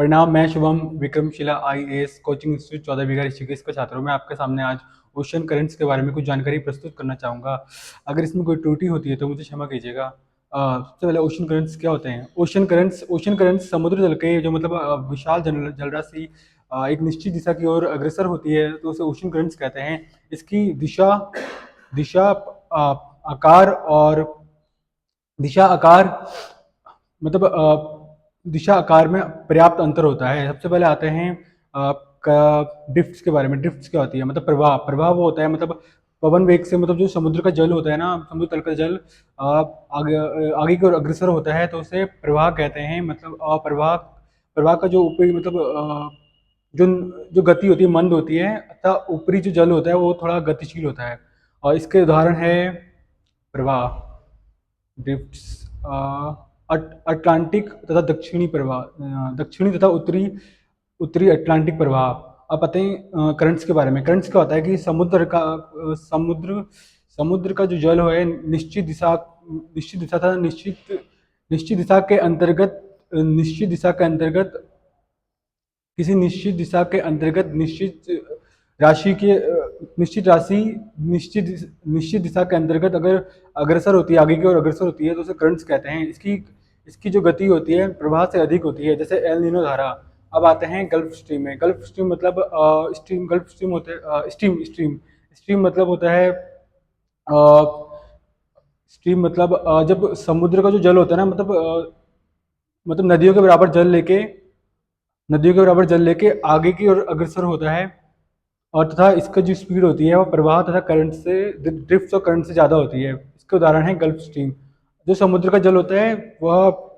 प्रणाम। मैं Shubham Vikramshila IAS coaching institute 14 बीघा ऋषिकेश का छात्र हूँ। मैं आपके सामने आज ओशन करेंट्स के बारे में कुछ जानकारी प्रस्तुत करना चाहूँगा। अगर इसमें कोई त्रुटि होती है तो मुझे क्षमा कीजिएगा। सबसे पहले ओशन करेंट्स क्या होते हैं? ओशन करेंट्स समुद्र जल के जो मतलब विशाल जलराशि एक निश्चित दिशा की ओर अग्रसर होती है तो उसे ओशन करेंट्स कहते हैं। इसकी दिशा दिशा आकार और दिशा आकार मतलब दिशा आकार में पर्याप्त अंतर होता है। सबसे पहले आते हैं ड्रिफ्ट्स के बारे में। ड्रिफ्ट्स क्या होती है? मतलब प्रवाह। प्रवाह वो होता है मतलब पवन वेग से मतलब जो समुद्र का जल होता है ना, समुद्र तल का जल आगे आगे की ओर अग्रसर होता है तो उसे प्रवाह कहते हैं। मतलब प्रवाह प्रवाह का जो ऊपरी मतलब जो जो गति होती है मंद होती है, तथा ऊपरी जो जल होता है वो थोड़ा गतिशील होता है। और इसके उदाहरण है प्रवाह, ड्रिफ्ट्स, अटलांटिक तथा दक्षिणी प्रवाह, दक्षिणी तथा उत्तरी उत्तरी अटलांटिक प्रवाह। अब आते हैं करंट्स के बारे में। करंट्स क्या होता है कि समुद्र का जो जल है निश्चित दिशा था निश्चित दिशा के अंतर्गत निश्चित दिशा के अंतर्गत किसी निश्चित राशि के निश्चित राशि निश्चित निश्चित दिशा के अंतर्गत अगर अग्रसर होती है, आगे की ओर अग्रसर होती है तो उसे करंट्स कहते हैं। इसकी इसकी जो गति होती है प्रवाह से अधिक होती है, जैसे एल नीनो धारा। अब आते हैं गल्फ स्ट्रीम में। गल्फ स्ट्रीम मतलब गल्फ स्ट्रीम होते हैं स्ट्रीम स्ट्रीम मतलब होता है स्ट्रीम मतलब जब समुद्र का जो जल होता है ना, मतलब नदियों के बराबर जल लेके आगे की ओर अग्रसर होता है। और तथा इसका जो स्पीड होती है वो प्रवाह तथा करंट से ड्रिफ्ट और करंट से ज़्यादा होती है। इसके उदाहरण है गल्फ स्ट्रीम। जो समुद्र का जल होता है वह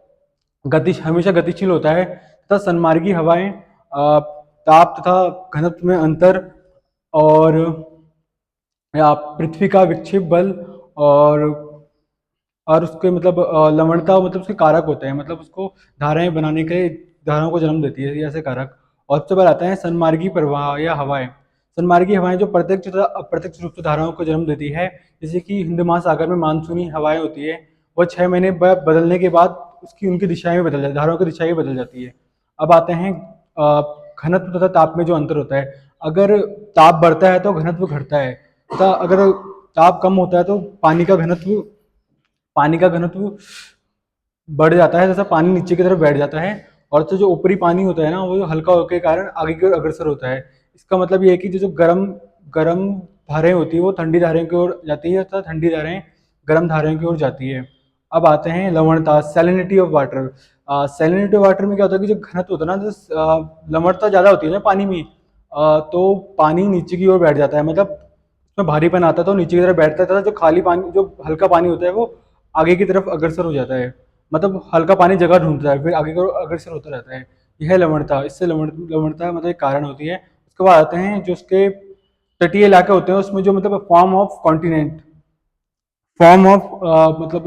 हमेशा गतिशील होता है तथा सन्मार्गी हवाएं ताप तथा घनत्व में अंतर और या पृथ्वी का विक्षेप बल और उसके मतलब लवणता मतलब उसके कारक होते हैं, मतलब उसको धाराएं बनाने के धाराओं को जन्म देती है ये ऐसे कारक। और सबसे बाद आता है सन्मार्गी प्रवाह या हवाएं। सन्मार्गी हवाएं जो प्रत्यक्ष तथा अप्रत्यक्ष रूप से धाराओं को जन्म देती है, जैसे कि हिंद महासागर में मानसूनी हवाएं होती है, वह 6 महीने बदलने के बाद उसकी उनकी दिशाएं बदल जाती है, धाराओं की दिशाएं बदल जाती है। अब आते हैं घनत्व तथा ताप में जो अंतर होता है। अगर ताप बढ़ता है तो घनत्व घटता है, तथा अगर ताप कम होता है तो पानी का घनत्व बढ़ जाता है, जैसा पानी नीचे की तरफ बैठ जाता है। और तो जो ऊपरी पानी होता है ना, वो जो हल्का होने के कारण आगे की ओर अग्रसर होता है। इसका मतलब ये है कि जो गर्म गर्म धाराएं होती है वो ठंडी धाराओं की ओर जाती है तथा ठंडी धाराएं गर्म धाराओं की ओर जाती है। अब आते हैं लवणता, salinity of water. Salinity of water में क्या होता है कि जो घनत्व होता है ना, जो लवणता ज़्यादा होती है ना पानी में, तो पानी नीचे की ओर बैठ जाता है, मतलब उसमें भारीपन आता है तो नीचे की तरफ बैठता है, तथा जो खाली पानी जो हल्का पानी होता है वो आगे की तरफ अग्रसर हो जाता है। मतलब हल्का पानी जगह ढूंढता है फिर आगे की ओर अग्रसर होता रहता है। यह है लवणता। इससे लवणता मतलब एक कारण होती है। उसके बाद आते हैं जो उसके तटीय इलाके होते हैं उसमें जो मतलब फॉर्म ऑफ मतलब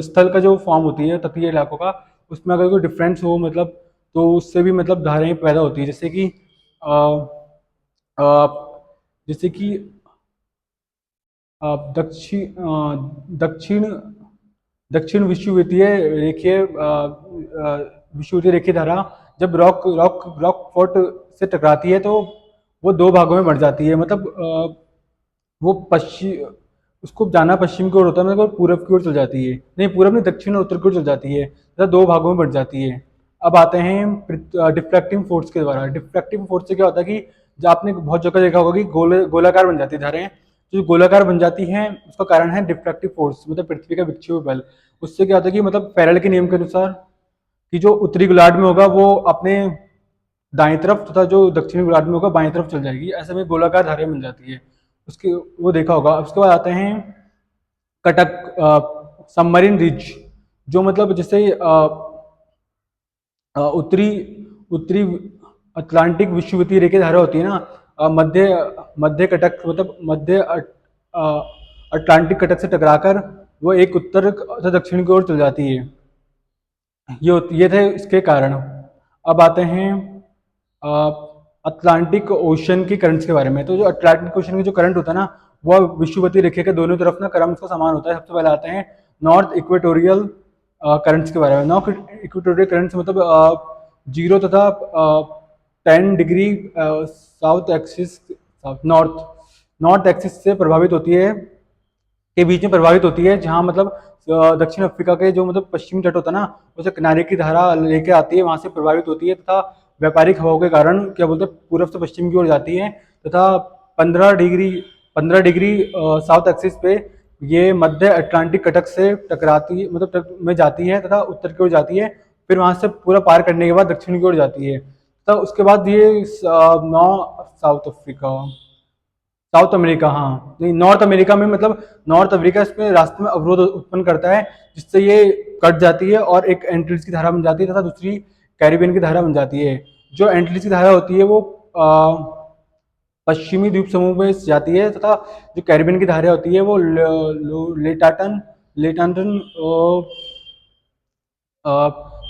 स्थल का जो फॉर्म होती है तटीय इलाकों का, उसमें अगर कोई डिफरेंस हो मतलब, तो उससे भी मतलब धाराएं पैदा होती है। अ, अ, जैसे कि दक्षिण दक्षिण विषुवतीय रेखीय धारा जब रॉक फोर्ट से टकराती है तो वो दो भागों में बढ़ जाती है। मतलब वो पश्चिम उसको जाना पश्चिम की ओर होता है, मतलब वो पूरब की ओर चल जाती है, नहीं पूरब नहीं, दक्षिण और उत्तर की ओर चल जाती है, तथा दो भागों में बढ़ जाती है। अब आते हैं डिफ्रैक्टिंग फोर्स के द्वारा। डिफ्रैक्टिंग फोर्स से क्या होता है कि जो आपने बहुत जगह देखा होगा कि गोलाकार बन जाती है धाराएं। जो गोलाकार बन जाती हैं उसका कारण है डिफ्रैक्टिव फोर्स, मतलब पृथ्वी का विक्षेप बल। उससे क्या होता है कि मतलब फैराडे के नियम के अनुसार कि जो उत्तरी गोलार्ध में होगा वो अपने दाएं तरफ तथा जो दक्षिणी गोलार्ध में होगा बाएं तरफ चल जाएगी, ऐसे में गोलाकार धाराएं बन जाती है। उसके वो देखा होगा। उसके बाद आते हैं कटक सबमरीन रिज, जो मतलब जैसे उत्तरी उत्तरी अटलांटिक विषुवतीय रेखा धारा होती है ना, मध्य मध्य कटक मतलब अटलांटिक कटक से टकराकर वो एक उत्तर तथा दक्षिण की ओर चल जाती है। ये थे इसके कारण। अब आते हैं अटलांटिक ओशन की करंट्स के बारे में। तो जो अटलांटिक ओशन की जो करंट होता है ना, वह विषुवतीय रेखा के दोनों तरफ ना क्रम उसका समान होता है। सबसे पहले आते हैं नॉर्थ इक्वेटोरियल करंट्स के बारे में। नॉर्थ इक्वेटोरियल करंट्स मतलब जीरो तथा 10 degree south axis, south north north axis से प्रभावित होती है, के बीच में प्रभावित होती है, जहाँ मतलब दक्षिण अफ्रीका के जो मतलब पश्चिमी तट होता है ना, उसे किनारे की धारा लेके आती है, वहां से प्रभावित होती है तथा व्यापारिक हवाओं के कारण क्या बोलते हैं पूर्व से पश्चिम की ओर जाती है तथा 15 डिग्री साउथ एक्सिस पे ये मध्य अटलांटिक कटक से टकराती मतलब तट में जाती है तथा उत्तर की ओर जाती है, फिर वहां से पूरा पार करने के बाद दक्षिण की ओर जाती है तथा उसके बाद ये नौ साउथ अफ्रीका साउथ अमेरिका, हाँ नहीं नॉर्थ अमेरिका में मतलब नॉर्थ अमेरिका इसमें रास्ते में अवरोध उत्पन्न करता है, जिससे ये कट जाती है और एक एंटीज की धारा बन जाती है तथा दूसरी कैरिबियन की धारा बन जाती है। जो एंटीज की धारा होती है वो पश्चिमी द्वीप समूह में जाती है तथा जो कैरिबियन की धारा होती है वो लेटाटन लेटाटन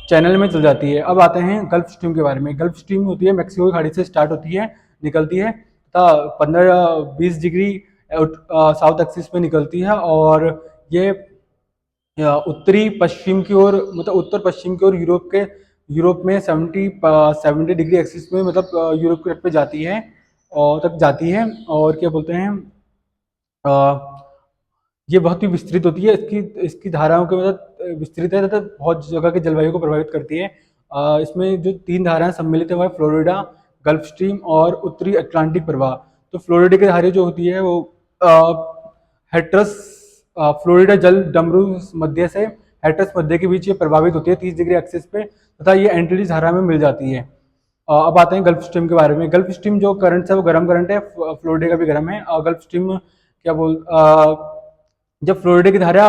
चैनल में चल जाती है। अब आते हैं गल्फ स्ट्रीम के बारे में। गल्फ स्ट्रीम होती है मैक्सिको की खाड़ी से स्टार्ट होती है, निकलती है तथा 15-20 डिग्री साउथ एक्सिस में निकलती है और ये उत्तरी पश्चिम की ओर मतलब उत्तर पश्चिम की ओर यूरोप में 70 डिग्री एक्सिस में मतलब यूरोप के तट पे जाती है और तक जाती है और क्या बोलते हैं अ, ये बहुत ही विस्तृत होती है, इसकी इसकी धाराओं के मतलब विस्तृत है तथा बहुत जगह के जलवायु को प्रभावित करती है। इसमें जो 3 धाराएं सम्मिलित है वह फ्लोरिडा, गल्फ स्ट्रीम और उत्तरी अटलांटिक प्रवाह। तो फ्लोरिडा की धारा जो होती है वो हेट्रस फ्लोरिडा जल डमरू मध्य से हेट्रस मध्य के बीच ये प्रभावित होती है 30 डिग्री एक्सिस पे तथा ये एंटीज धारा में मिल जाती है। अब आते हैं गल्फ स्ट्रीम के बारे में। गल्फ स्ट्रीम जो करंट है वो गर्म करंट है, फ्लोरिडा का भी गर्म है। गल्फ स्ट्रीम क्या बोल जब फ्लोरिडा की धारा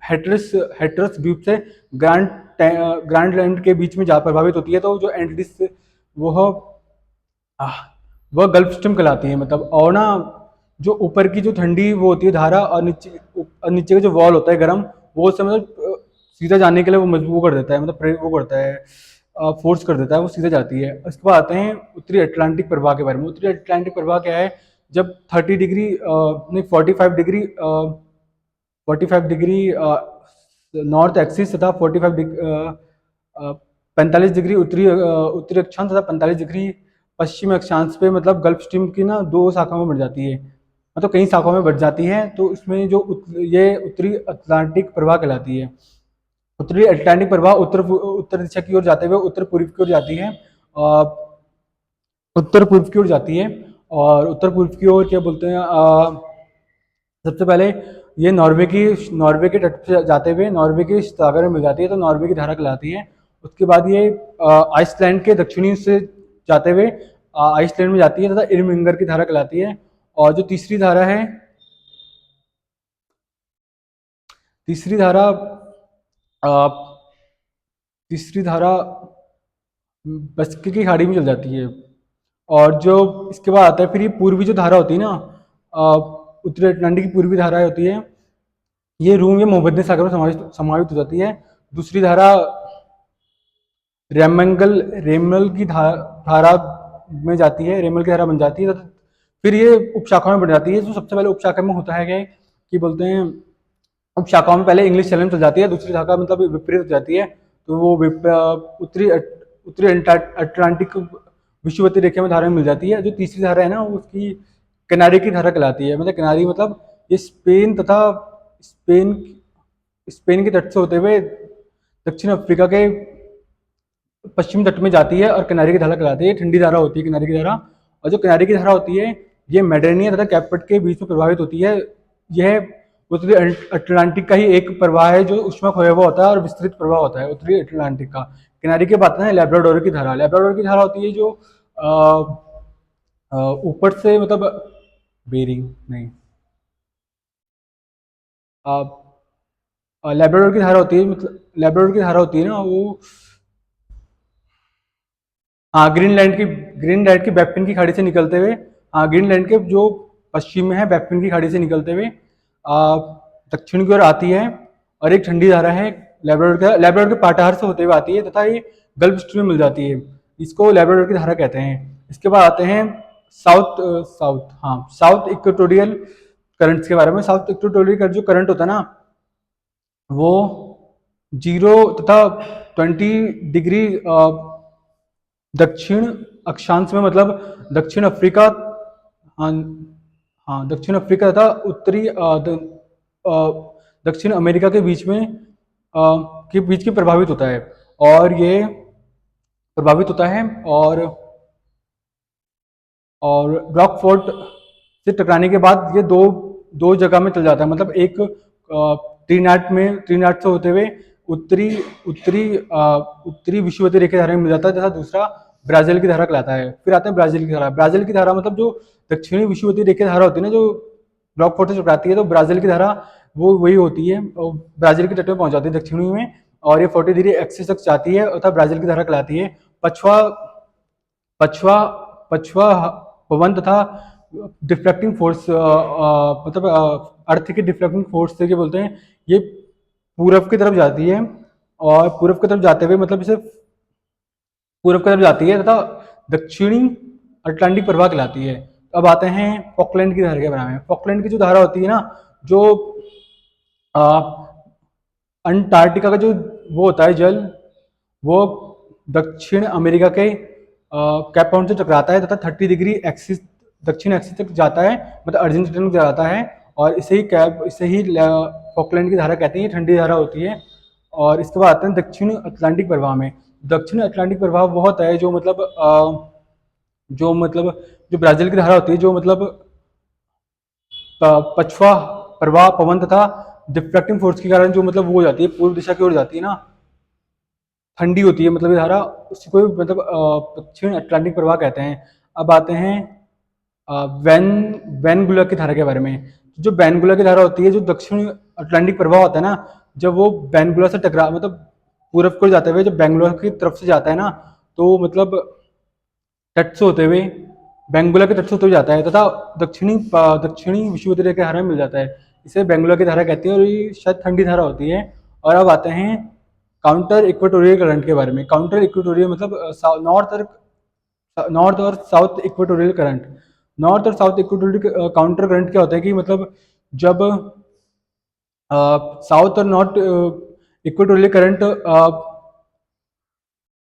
हेट्रस हेट्रस द्वीप से ग्रांड ग्रांड लैंड के बीच में जा प्रभावित होती है तो जो एंटीज वो आह, वह गल्फ स्ट्रीम कहलाती है। मतलब और ना जो ऊपर की जो ठंडी वो होती है धारा और नीचे का जो वॉल होता है गर्म, वो उससे मतलब सीधा जाने के लिए वो मजबूर कर देता है, मतलब वो करता है फोर्स कर देता है, वो सीधे जाती है। उसके बाद आते हैं उत्तरी अटलांटिक प्रवाह के बारे में। उत्तरी अटलांटिक प्रवाह क्या है? जब 30 डिग्री नहीं 45 डिग्री नॉर्थ एक्सिस तथा 45 डिग्री उत्तरी अक्षांश तथा 45 डिग्री पश्चिम अक्षांश पे मतलब गल्फ स्ट्रीम की ना 2 शाखाओं में बढ़ जाती है, मतलब कई शाखाओं में बढ़ जाती है। तो इसमें जो ये उत्तरी अटलांटिक प्रवाह कहलाती है। उत्तरी अटलांटिक प्रवाह उत्तर दिशा की ओर जाते हुए उत्तर पूर्व की ओर जाती है, उत्तर पूर्व की ओर जाती है और उत्तर पूर्व की ओर क्या बोलते हैं सबसे पहले ये नॉर्वे के तट से जाते हुए नॉर्वे के सागर में मिल जाती है तो नॉर्वे की धारा कहलाती है। उसके बाद ये आइसलैंड के दक्षिणी से जाते हुए आइसलैंड में जाती है तथा इरमिंगर की धारा कहलाती है। और जो तीसरी धारा अ, तीसरी धारा बस्की की खाड़ी में चल जाती है। और जो इसके बाद आता है फिर ये पूर्वी जो धारा होती है ना उत्तरी अटलांटिक की पूर्वी धारा होती है, ये रूम या भूमध्य सागर में समावित हो जाती है। दूसरी धारा रेमल की धारा में जाती है, रेमल की धारा बन जाती है तो फिर ये उपशाखाओं में बढ़ जाती है। जो सबसे पहले उपशाखा में होता है क्या कि बोलते हैं उपशाखाओं में पहले इंग्लिश चैनल चल जाती है, दूसरी शाखा मतलब विपरीत हो जाती है तो वो उत्तरी अटलांटिक विषुवतीय रेखा में धारा में मिल जाती है। जो तीसरी धारा है ना उसकी किनारे की धारा कहलाती है। मतलब किनारी मतलब ये स्पेन स्पेन के तट से होते हुए दक्षिण अफ्रीका के पश्चिमी तट में जाती है और किनारे की धारा कहलाती है। ठंडी धारा होती है किनारे की धारा। और जो किनारे की धारा होती है ये मेडिटेरेनियन तथा कैप्ट के बीच में प्रभावित होती है। यह उत्तरी अटलांटिक का ही एक प्रवाह है जो उष्मा खोया हुआ होता है और विस्तृत प्रवाह होता है उत्तरी अटलांटिक का। किनारे की बात है लेब्राडोर की धारा। लेब्राडोर की धारा होती है जो ऊपर से मतलब बेरिंग नहीं लेब्राडोर की धारा होती है, मतलब लेब्राडोर की धारा होती है ना वो हाँ ग्रीनलैंड की बैफिन की खाड़ी से निकलते हुए हाँ ग्रीनलैंड के जो पश्चिम में है बैफिन की खाड़ी से निकलते हुए दक्षिण की ओर आती है। और एक ठंडी धारा है लेब्राडोर के पाटाहार से होते हुए आती है तथा ये गल्फ स्ट्रीम में मिल जाती है। इसको लेब्राडोर की धारा कहते हैं। इसके बाद आते हैं साउथ इक्वेटोरियल करंट्स के बारे में। साउथ इक्वेटोरियल जो करंट होता है ना वो 0 तथा 20 डिग्री दक्षिण अक्षांश में मतलब दक्षिण अफ्रीका, हाँ, हाँ दक्षिण अफ्रीका तथा उत्तरी दक्षिण अमेरिका के बीच में के प्रभावित होता है। और ये प्रभावित होता है और रॉकफोर्ट से टकराने के बाद ये दो दो जगह में चल जाता है। मतलब एक ट्रिनिडाद से होते हुए उत्तरी उत्तरी उत्तरी विषुवतीय रेखा धारा में मिल जाता है, तथा दूसरा ब्राजील की धारा कहलाता है। फिर आता है ब्राजील की धारा। ब्राजील की धारा मतलब जो दक्षिणी विषुवतीय रेखा धारा होती है ना, जो रॉकफोर्ट से टकराती है, तो ब्राजील की धारा वो वही होती है, और ब्राजील के तट में पहुंच जाती है दक्षिणी में, और ये 40 डिग्री एक्सिस तक जाती है, अर्थात ब्राजील की धारा कहलाती है। पछवा पछवा पछवा पवन तथा डिफ्लेक्टिंग फोर्स, मतलब अर्थ के डिफ्लेक्टिंग फोर्स से क्या बोलते हैं, ये पूरब की तरफ जाती है, और पूरब की तरफ जाते हुए मतलब इसे पूरब की तरफ जाती है, तथा दक्षिणी अटलांटिक प्रवाह कहलाती है। अब आते हैं फॉकलैंड की धारा के बारे में। फॉकलैंड की जो धारा होती है ना, जो अंटार्कटिका का जो वो होता है जल, वो दक्षिण अमेरिका के कैप पॉइंट से टकराता है, तथा 30 डिग्री एक्सिस दक्षिण एक्सिस तक जाता है, मतलब अर्जेंटीना तक जाता है, और इसे ही फॉकलैंड की धारा कहते हैं। ये ठंडी धारा होती है। और इसके बाद आते हैं दक्षिण अटलांटिक प्रवाह में। दक्षिण अटलांटिक प्रवाह वो होता है जो ब्राजील की धारा होती है, जो मतलब पछवा प्रवाह पवन तथा डिफ्लेक्टिंग फोर्स के कारण जो मतलब वो हो जाती है, पूर्व दिशा की ओर जाती है ना, ठंडी होती है, मतलब ये धारा, उसी को मतलब दक्षिण अटलांटिक प्रवाह कहते हैं। अब आते हैं वैन वैनगुला की धारा के बारे में। जो वैनगुला की धारा होती है, जो दक्षिण अटलांटिक प्रवाह होता है ना, जब वो वैनगुला से टकरा मतलब पूरब को जाते हुए जब बैंगलोर की तरफ से जाता है ना, तो मतलब तट से होते हुए बेंगुला के तट से होते हुए जाता है, तथा दक्षिणी विषुवतीय रेखा धारा में मिल जाता है। इसे बेंगुला की धारा कहते हैं, और ये शायद ठंडी धारा होती है। और अब आते हैं काउंटर इक्वेटोरियल करंट के बारे में। काउंटर इक्वेटोरियल मतलब नॉर्थ और साउथ इक्वेटोरियल करंट। नॉर्थ और साउथ इक्वेटोरियल काउंटर करंट क्या होता है कि मतलब जब साउथ और नॉर्थ इक्वेटोरियल करंट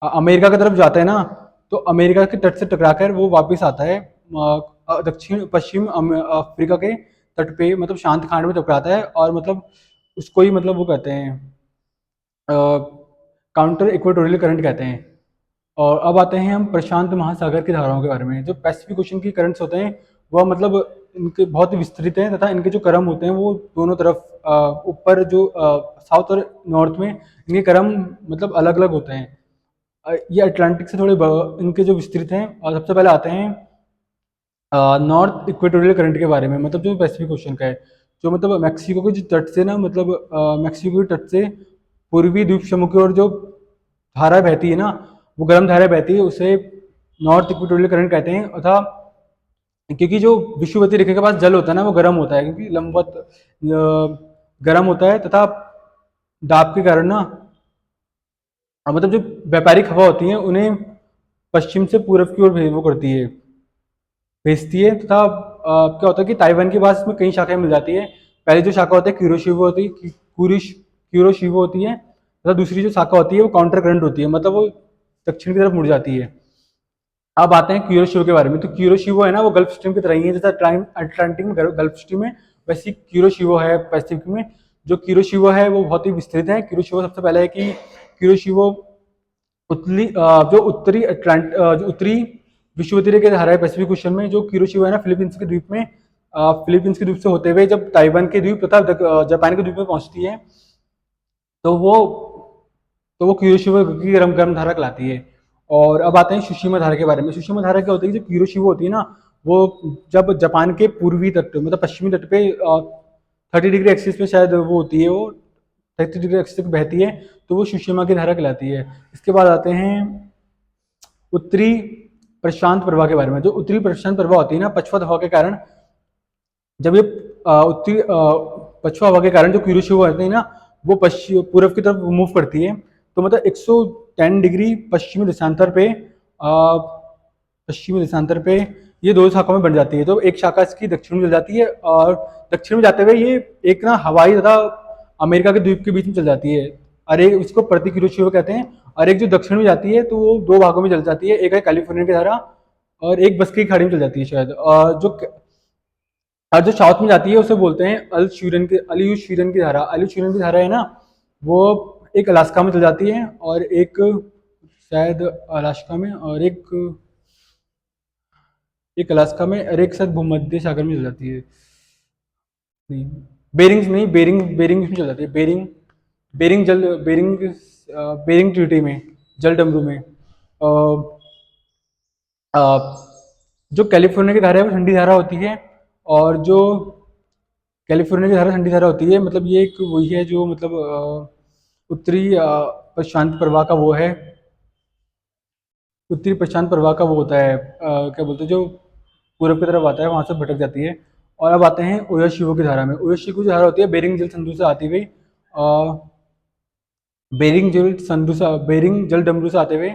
अमेरिका की तरफ जाता है ना, तो अमेरिका के तट से टकराकर वो वापस आता है दक्षिण पश्चिम अफ्रीका के तट पे, मतलब शांत खांड में टकराता है, और मतलब उसको ही मतलब वो कहते हैं काउंटर इक्वेटोरियल करंट कहते हैं। और अब आते हैं हम प्रशांत महासागर की धाराओं के बारे में। जो पैसिफिक ओशन की करंट्स होते हैं, वह मतलब इनके बहुत ही विस्तृत हैं, तथा इनके जो क्रम होते हैं वो दोनों तरफ ऊपर जो साउथ और नॉर्थ में इनके क्रम मतलब अलग अलग होते हैं। ये अटलांटिक से थोड़े इनके जो विस्तृत हैं। और सबसे पहले आते हैं नॉर्थ इक्वेटोरियल करंट के बारे में, मतलब जो पैसिफिक ओशन का है, जो मतलब मैक्सिको के जो तट से ना, मतलब मैक्सिको के तट से पूर्वी द्वीप समूह की ओर जो धारा बहती है ना, वो गर्म धारा बहती है, उसे नॉर्थ इक्वेटोरियल करंट कहते हैं। तथा क्योंकि जो विषुवतीय रेखा के पास जल होता है ना, वो गर्म होता है, क्योंकि लंबवत गर्म होता है, तथा दाब के कारण ना, मतलब जो व्यापारिक हवा होती है उन्हें पश्चिम से पूरब की ओर भेजती है। तथा क्या होता है कि ताइवान के पास में कई शाखाएं मिल जाती है। पहली जो शाखा होती है क्यूरोशिवो होती है, तथा दूसरी जो शाखा होती है वो काउंटर करंट होती है, मतलब वो दक्षिण की तरफ मुड़ जाती है। अब आते हैं क्यूरोशिवो के बारे में। तो क्यूरोशिवो है ना, वो गल्फ स्ट्रीम की तरह ही है, जैसा अटलांटिक में गल्फ स्ट्रीम है, वैसी क्यूरोशिवो है पैसिफिक में। जो क्यूरोशिवो है वो बहुत ही विस्तृत है। क्यूरोशिवो सबसे पहले है कि क्यूरोशिवो जो उत्तरी विषुवतीय के धारा है पैसिफिक ओशन में। जो क्यूरोशिवो है ना, फिलीपींस के द्वीप से होते हुए जब ताइवान के द्वीप तथा जापान के द्वीप में पहुंचती है, तो वो क्यूरोशिवो की गर्म गर्म धारा कहलाती है। और अब आते हैं सुशिमा धारा के बारे में। सुशिमा धारा क्या होती है, जो क्यूरोशिवो होती है ना, वो जब जापान के पूर्वी तट मतलब पश्चिमी तट पे 30 डिग्री एक्सिस पे शायद वो होती है, वो 30 डिग्री एक्सिस तक बहती है, तो वो सुशिमा की धारा कहलाती है। इसके बाद आते हैं उत्तरी प्रशांत प्रवाह के बारे में। जो उत्तरी प्रशांत प्रवाह होती है ना, पछुआ हवा के कारण, जब ये उत्तरी पछुआ हवा के कारण जो क्यूरोशिवो होती है ना, वो पश्चिम पूर्व की तरफ मूव करती है। तो मतलब 110 डिग्री पश्चिमी देशांतर पे ये दो शाखाओं में बन जाती है। तो एक शाखा इसकी दक्षिण में चल जाती है, और दक्षिण में जाते हुए ये एक ना हवाई तथा अमेरिका के द्वीप के बीच में चल जाती है। और एक उसको प्रति कुरोशिवा कहते हैं। और एक जो दक्षिण में जाती है तो वो दो भागों में चल जाती है, एक है कैलिफोर्निया की धारा और एक बस्की की खाड़ी में चल जाती है शायद। और जो साउथ में जाती है उसे बोलते हैं अल यूशियन की धारा। अल यूशियन की धारा है ना, वो एक अलास्का में चल जाती है और एक शायद अलास्का में और एक अलास्का में और एक शायद भूमध्य सागर में चल जाती है। नहीं, बेरिंग्स नहीं, बेरिंग में चल जाती है। बेरिंग ट्रीटी में, जल डमरू में। अ, अ, जो कैलिफोर्निया की धारा है वो ठंडी धारा होती है। और जो कैलिफोर्निया की धारा ठंडी धारा होती है, मतलब ये एक वही है जो मतलब उत्तरी प्रशांत प्रवाह का वो है। उत्तरी प्रशांत प्रवाह का वो होता है, क्या बोलते हैं, जो पूरब की तरफ आता है वहां से भटक जाती है। और अब आते हैं ओयोशिवो की धारा में। ओयोशिवो की धारा होती है बेरिंग जल संधु से आती हुई, बेरिंग जल डमरू से आते हुए,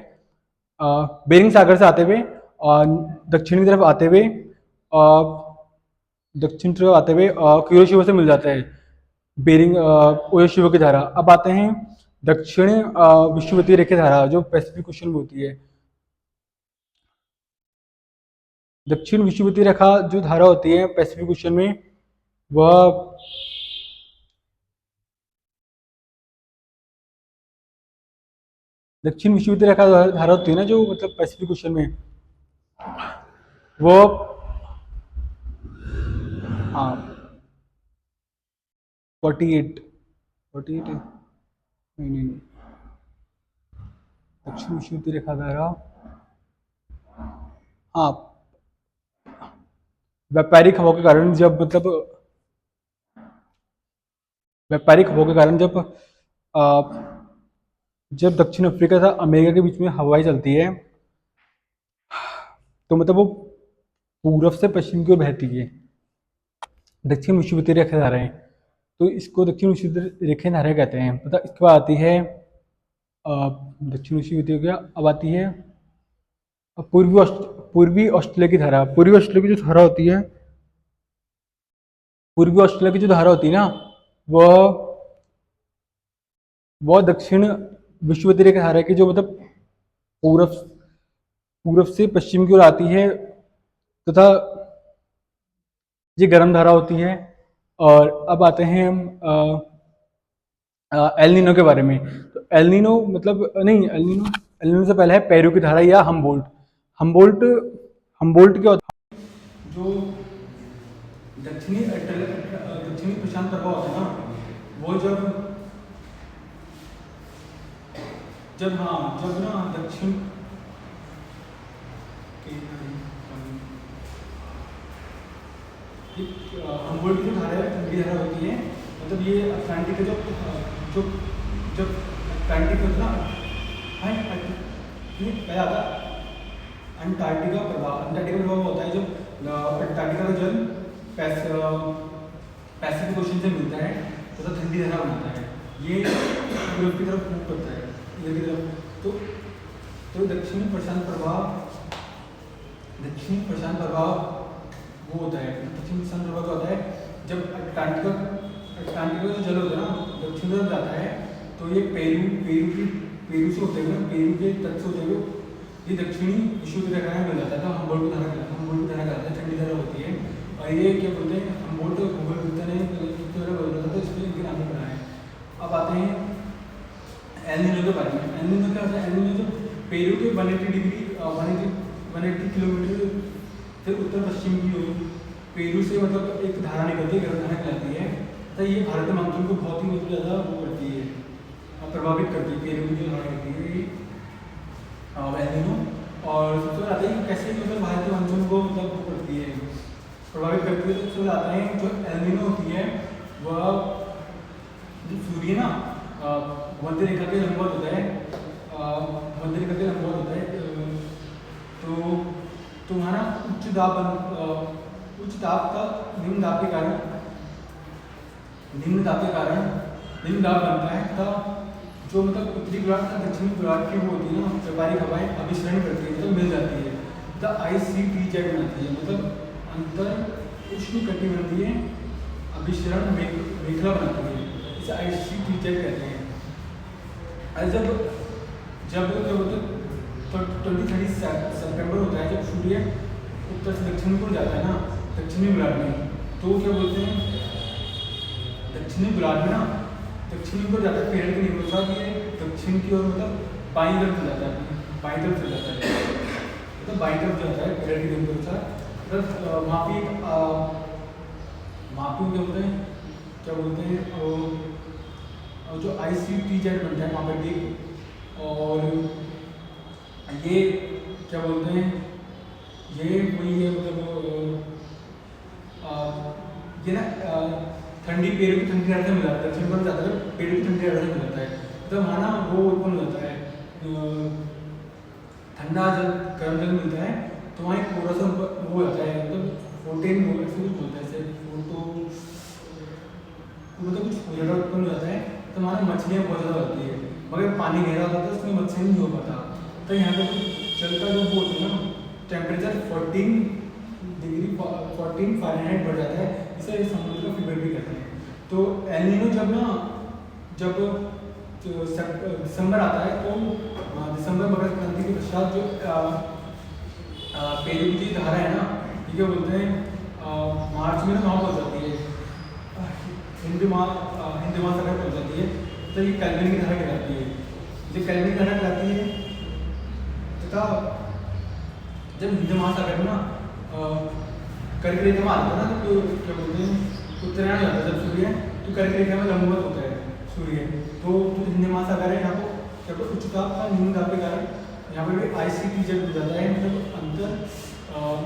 बेरिंग सागर से आते हुए और दक्षिण की तरफ आते हुए, दक्षिण तरफ आते हुए कुरोशिवा से मिल जाता है बेरिंग ओयोशिवो की धारा। अब आते हैं दक्षिण विषुवतीय रेखा धारा जो पैसिफिक ओशन में होती है। दक्षिण विषुवतीय रेखा जो धारा होती है पैसिफिक ओशन में, वह दक्षिण विषुवतीय रेखा धारा होती है ना जो मतलब पैसिफिक ओशन में, वो हाँ 48 है। नहीं नहीं नहीं, दक्षिण विषुवतीय रेखा धारा, हाँ व्यापारिक हवा के कारण जब मतलब व्यापारिक हवा के कारण जब दक्षिण अफ्रीका तथा अमेरिका के बीच में हवाएं चलती है तो मतलब वो पूर्व से पश्चिम की ओर बहती है। दक्षिण विषुवतीय रेखा धाराएं, तो इसको दक्षिण विषुवतीय रेखा धाराएं कहते हैं। मतलब इसके बाद आती है दक्षिण विषुवतीय हो गया। अब आती है पूर्वी ऑस्ट्रेलिया की धारा। पूर्वी ऑस्ट्रेलिया की जो धारा होती है, पूर्वी ऑस्ट्रेलिया की जो धारा होती है ना, वह दक्षिण विषुवतीय रेखा धारा की जो मतलब पूर्व पूर्व से पश्चिम की ओर आती है तथा ये गर्म धारा होती है। और अब आते हैं हम एल नीनो के बारे में। तो एल नीनो मतलब नहीं, एल नीनो से पहले है पेरू की धारा या हमबोल्ट। हमबोल्ट हमबोल्ट क्या होता है, जो दक्षिणी प्रशांत प्रभाव होता है ना, वो जब ना दक्षिण हमबोल्ट की जो धारा है ठंडी धारा होती है। मतलब ये अटलांटिक का जो जब अटलांटिक होता है ना, पहले आता अंटार्कटिका प्रभाव होता है जब अंटार्कटिका का जल पैसिफिक ओशन से मिलता है तो ठंडी धारा बनाता है। ये यूरोप की तरफ मूव करता है, इधर की तरफ। तो दक्षिणी प्रशांत प्रभाव वो होता है। दक्षिण प्रशांत प्रभाव क्या होता है, जब अटलांटिका का जो जल होता है ना दक्षिण तरफ जाता है तो ये पेरू से होते हुए, पेरू के तट से होते हुए ये दक्षिणी विषुवतीय रेखा में मिल जाता है। तो हमबोल्ट की धारा कहलाता है, ठंडी धारा होती है। और ये क्या बोलते हैं, हमबोल्ट गूगल विद्या ने बोल रहा था तो इसलिए इनके नाम पड़ा है। अब आते हैं एल नीनो के बारे में। एल नीनो क्या होता है, एल नीनो जो पेरू के 180 किलोमीटर से उत्तर पश्चिम की ओर पेरू से मतलब एक धारा निकलती है, गर्म धारा कहलाती है। तो ये भारतीय मानसून को बहुत ही मतलब ज़्यादा वो करती है, प्रभावित करती है। पेरू की जो धारा होती है एल नीनो। और सबसे पहले आता है कैसे मतलब भारतीय मानसून को मतलब वो करती है, प्रभावित करती है। तो सबसे पहले आता है जो एल नीनो होती है वह जो सूर्य ना मध्य रेखा के लंबवत होता है, मध्य रेखा के लंबवत होता है। तो वहाँ ना उच्च दाब का निम्न दाब के कारण निम्न दाब बनता है तथा जो मतलब उत्तरी गोलार्ध तथा दक्षिणी गोलार्ध की वो होती है ना व्यापारिक हवाएं अभिसरण करती है, मतलब मिल जाती है तथा ICTZ बनाती है। मतलब अंतर उष्णकटिबंधीय अभिसरण मेखला बनाती है, इसे ICTZ कहते हैं। और जब जब क्या बोलते हैं 20-30 सितंबर होता है, जब सूर्य उत्तर से दक्षिण को जाता है ना, दक्षिणी गोलार्ध में, तो क्या बोलते हैं दक्षिणी गोलार्ध में ना, दक्षिणी को जाता है पेड़ के नीचे साथ, ये दक्षिण की ओर मतलब बाईं तरफ चला जाता है, बाईं तरफ चला जाता है, मतलब बाईं तरफ जाता है पेड़ के नीचे साथ। मतलब वहाँ पे क्या बोलते हैं, क्या बोलते हैं और जो ICTZ बनता है वहाँ पर भी। और ये क्या बोलते हैं, ये वही है मतलब ये ना ठंडी पेड़ की ठंडी हवा से मिल जाता है, दक्षिण पर जाता है पेड़ की ठंडी हवा से मिल जाता है, तो वहाँ ना वो उत्पन्न होता है ठंडा जल, गर्म जल मिलता है, तो वहाँ एक कोरा सा वो होता है, मतलब 14 वो ऐसे कुछ बोलता है, ऐसे फोटो मतलब कुछ जगह उत्पन्न हो जाता है, तो वहाँ मछलियाँ बहुत ज़्यादा होती है, मगर पानी गहरा होता है तो उसमें मछली नहीं हो पाता। तो यहाँ पर जल का जो वो होता है ना, टेम्परेचर 14 फ़ारेनहाइट बढ़ जाता है, इसे समुद्र का फीवर भी कहते हैं। तो एल नीनो जब दिसंबर आता है, तो दिसंबर मकर संक्रांति के पश्चात जो पेरू की धारा है ना, ये क्या बोलते हैं मार्च में ना वहाँ पहुँच जाती है, हिंद महासागर पहुँच जाती है, तो ये कैल्विन की धारा कहलाती है। जब कैल्विन की धारा कहलाती है तथा जब हिंद महासागर में ना कर्क रेखा में आता है ना, तो क्या बोलते हैं उत्तरायण हो जाता है जब सूर्य, तो कर्क रेखा में लंबवत होता है सूर्य, तो हिंद महासागर है, यहाँ पर क्या बोलते उच्च ताप का न्यून ताप के कारण यहाँ पर भी ICTZ हो जाता है, मतलब अंतर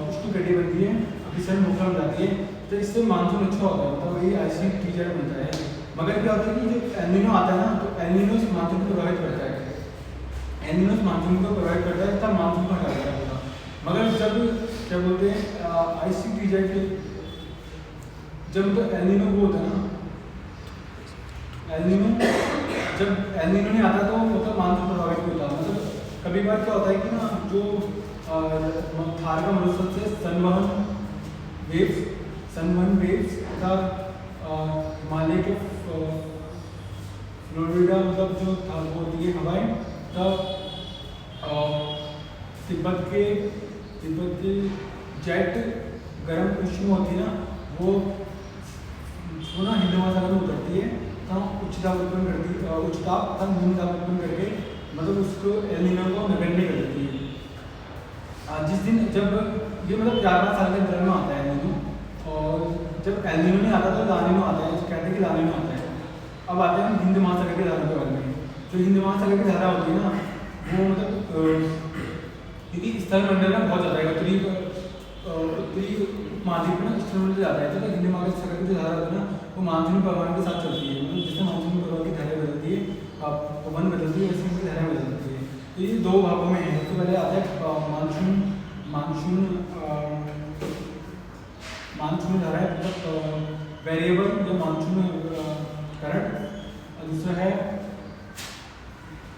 उष्ण कटिबंधीय बनती है, अभिसरण मोखरा हो जाती है, तो इससे मानसून अच्छा होता है, मतलब वही ICTZ बनता है। मगर क्या होता है कि जो एल नीनो आता है ना, तो एल नीनो इस मानसून को प्रभावित करता है, एल नीनो इस मानसून को प्रभावित करता है, तब मानसून को हटा देता है पूरा। मगर जब क्या बोलते हैं ICTZ के जब तो एल नीनो वो होता है ना, एल नीनो जब एल नीनो नहीं आता तो मतलब मानसून प्रभावित नहीं होता। मतलब कभी बार क्या होता है कि ना जो थार का मरुस्थल से संवहन वेव्स तथा हिमालय के फ्लोरिडा मतलब जो था वो होती है हवाएं, तब तिब्बत के जेट गर्म उष्ण होती है ना, वो ना हिंद महासागर में उतरती है, तो उच्च ताप उत्पन्न करती है, उच्च ताप तथा न्यून ताप उत्पन्न करके मतलब उसको एल नीनो को नगण्य कर देती है। जिस दिन जब ये मतलब 4-5 साल के अंतराल में आता है एल नीनो, और जब एल नीनो नहीं आता तो ला नीनो आता है, कहते हैं कि ला नीनो आता है। अब आते हैं हिंद महासागर की धारा के बारे में। जो हिंद महासागर की धारा होती है ना, वो मतलब क्योंकि स्थल मंडल में बहुत ज़्यादा है, उत्तरी महाद्वीप में स्थल मंडल ज़्यादा है, तो हिंद महासागर की जो धारा होती है ना, वो मानसून प्रभाव के साथ चलती है, मतलब जिससे मानसून प्रभाव की धारा बदलती है, पवन बदलती है, वैसे उनकी धारा बदलती है। तो ये दो भागों में है। सबसे पहले आता है मानसून धारा है, मतलब वेरिएबल या मानसून करंट, और दूसरा है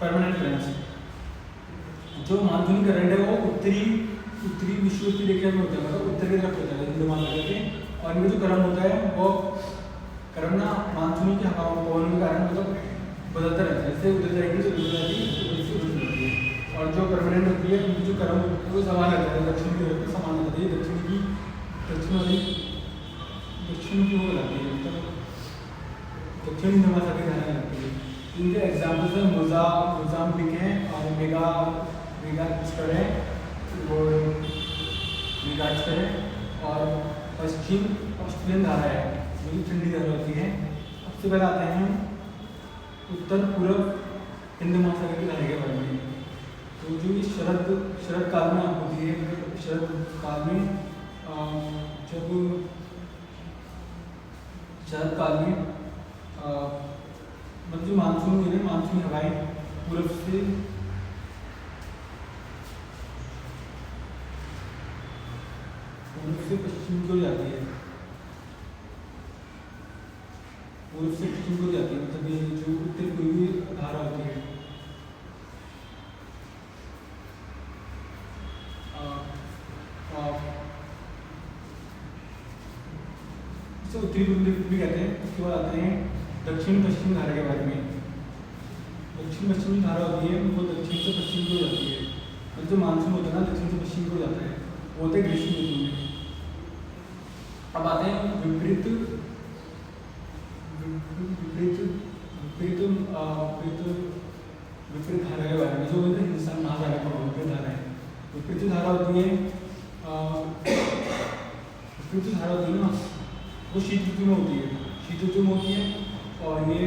परमानेंट करंट। जो मानसूनी करंट है वो उत्तरी विषुवत रेखा में होता है, मतलब उत्तर की तरफ होता है हिंद महासागर के, और इनमें जो करंट होता है वो करंट ना मानसूनी की हवाओं पवनों के कारण मतलब बदलता रहता है, इससे उधर जाएगी तो उधर जाएगी, इससे उधर जाती है। और जो परमानेंट होती है उनकी जो करंट होती है वो समान रहता है, दक्षिण की तरफ समान रहती है, दक्षिण की वो रहती है, मतलब दक्षिण हिंद महासागर रहने लगती है। इनके एग्जाम्पल्स हैं मोजाम्बिक हैं, और मेगास्कर है, और पश्चिम ऑस्ट्रेलियन धारा है, जो कि ठंडी धारा होती है। सबसे पहले आते हैं उत्तर पूर्व हिंद महासागर की धारा के बारे में। तो जो ये शरद काल में होती है, शरद काल में मतलब जो मानसूनी हवाएं पूर्व से पश्चिम को जाती है, पूर्व से पश्चिम को जाती है, मतलब ये जो उत्तर पूर्वी धारा होती है, इसे उत्तरी पूर्वी भी कहते हैं। उसके बाद आते हैं दक्षिण पश्चिम धारा के बारे में। दक्षिण पश्चिम की धारा होती है वो दक्षिण से पश्चिम की हो जाती है। मतलब जो मानसून होता है ना दक्षिण से पश्चिम की हो जाता है, वो होते हैं ग्रीष्म ऋतु में। अब आते हैं विपरीत विपरीत विपरीत विपरीत धारा के बारे में, जो बोलते हैं हिंदुस्तान महासागर का विपरीत धारा है। विपरीत धारा होती है विपरीत धारा होती है ना, वो शीत ऋतु में होती है, शीत ऋतु में होती है। और ये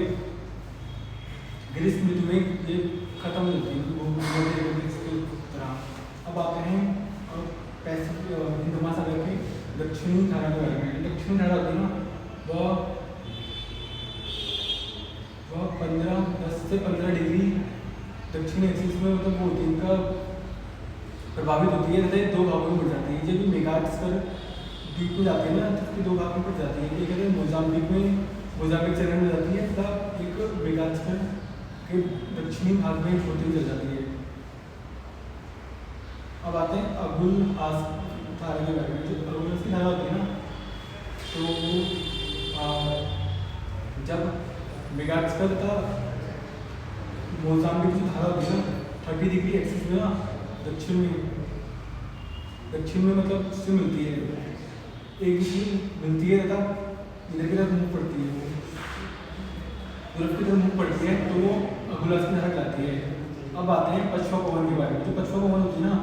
ग्रीष्म ऋतु में ये खत्म हो जाती है तरह। अब आते हैं पैसिफिक हिंद महासागर की दक्षिणी धारा के बारे में। दक्षिणी धारा होती है ना, वह 10 से 15 डिग्री दक्षिण एक्सिस में मतलब वो होती है, इनका प्रभावित होती है तथा दो भागों में बढ़ जाती है। जब मेगास्कर द्वीप में जाती है ना तो उसकी दो भाग में बढ़ जाती है। एक कहते हैं मोजाम्बिक में, मोजाम्बिक चरण में जाती है तथा एक मेगास्कर के दक्षिणी भाग में होती हुई चल जाती है। अब आते हैं अगुल धारा के बारे में। जो अगुल की धारा होती है ना, तो जब मेगास्कर तथा मोजाम्बिक की धारा होती है ना 30 डिग्री एक्सिस में ना दक्षिण में मतलब उससे मिलती है, एक डिग्री मिलती है तथा इधर की तरफ मुँह पड़ती है, पूरब की तरफ मुँह पड़ती है, तो वो अगुलास की धारा कहलाती है। अब आते हैं पछुआ पवन के बारे में। जो पछुआ पवन होती है ना,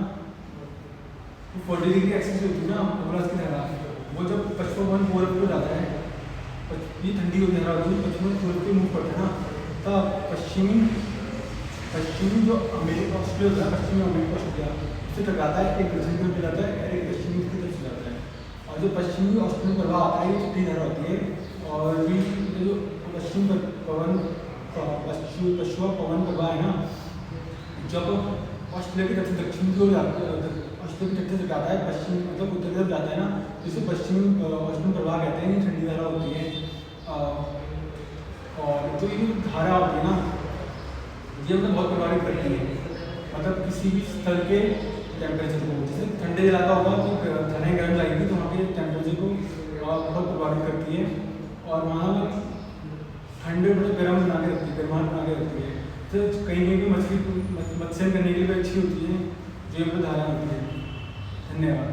वो 40 डिग्री एक्सिस होती है ना अगुलास की धारा, वो जब पछुआ पवन पूरब को जाता है, ये ठंडी होती धारा होती है, पश्चिमी पूरब के मुँह पड़ता है ना, तब पश्चिमी जो अमेरिका ऑस्ट्रेलिया होता है, पश्चिमी अमेरिका ऑस्ट्रेलिया उससे टकराता है, एक दक्षिण की तरफ जाता है और एक पश्चिमी की तरफ जाता है। और जो पश्चिमी ऑस्ट्रेलियन प्रभाव आता है ये ठंडी धारा होती है। और भी जो पश्चिम पवन पछुआ पवन प्रवाह है ना, जब ऑस्ट्रेलिया की तरफ से दक्षिण की ओर जाता है, ऑस्ट्रेलिया की तरफ से जाता है पश्चिम मतलब उत्तर की तरफ जाता है ना, जिसे पश्चिमी ऑस्ट्रेलियन प्रवाह कहते हैं। ये ठंडी धारा होती है। और जो ये धारा होती है ना, ये मतलब बहुत प्रभावित करती है, मतलब किसी भी स्थल के टेम्परेचर को। जैसे ठंडे इलाका होगा तो ठंडे गर्म जाएगी तो वहाँ के टेम्परेचर को बहुत प्रभावित करती है। और वहाँ ठंडे मतलब गर्म बना के रखती है, गर्माहट बना के रखती है। तो कहीं कहीं भी मत्स्य करने के लिए भी अच्छी होती है जो यहाँ पर धारा होती है। धन्यवाद।